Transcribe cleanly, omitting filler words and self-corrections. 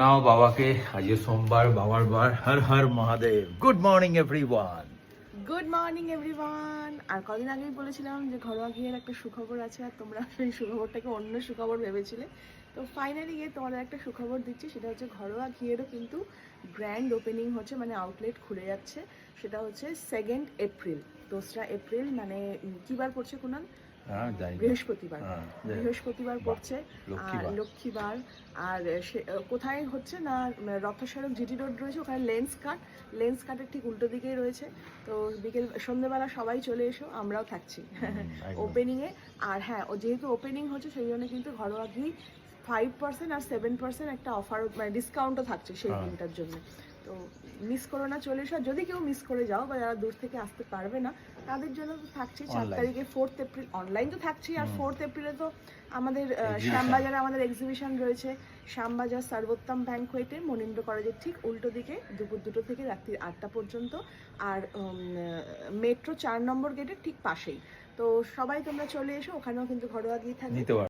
নাও বাবাকে, আজকে সোমবার, বাবার বার। Har Har Mahadev. Good morning everyone. Good morning everyone. আর কদিন আগেই বলেছিলাম যে ঘরোয়া ঘিয়ের একটা সুখবর আছে, আর তোমরা সেই সুখবরটাকে অন্য সুখবর ভেবেছিলে। তো ফাইনালি গিয়ে তোমাদের একটা সুখবর দিচ্ছি, সেটা হচ্ছে ঘরোয়া ঘিয়েরও কিন্তু গ্র্যান্ড ওপেনিং হচ্ছে, মানে আউটলেট খুলে যাচ্ছে। সেটা হচ্ছে 2nd এপ্রিল, 2রা এপ্রিল, মানে কী বার পড়ছে কুনাল? বৃহস্পতিবার। বৃহস্পতিবার পড়ছে, আর লক্ষ্মীবার। আর সে কোথায় হচ্ছে না, রথসড়ক জিটি রোড রয়েছে, ওখানে লেন্স কাটের ঠিক উল্টো দিকেই রয়েছে। তো সন্ধ্যেবেলা সবাই চলে এসো, আমরাও থাকছি ওপেনিংয়ে। আর হ্যাঁ, ও যেহেতু ওপেনিং হচ্ছে সেই জন্য কিন্তু ঘরোয়া ঘি 5% আর 7% একটা অফার, মানে ডিসকাউন্টও থাকছে সেই দিনটার জন্য। তো মিস করো না, চলে এসো। যদি কেউ মিস করে যাও বা যারা দূর থেকে আসতে পারবে না, তাদের জন্য তো থাকছে 4 তারিখে 4th এপ্রিল অনলাইন তো থাকছেই। আর 4th এপ্রিলে তো আমাদের শ্যামবাজারে আমাদের এক্সিবিশন রয়েছে, শ্যামবাজার সর্বোত্তম ব্যাংকোয়েটে, মনীন্দ্র কলেজের ঠিক উল্টো দিকে, দুপুর 2টো থেকে রাত্রি 8টা পর্যন্ত। আর মেট্রো 4 নম্বর গেটের ঠিক পাশেই। তো সবাই তোমরা চলে এসো, ওখানেও কিন্তু ঘরোয়া ঘি থাকবে।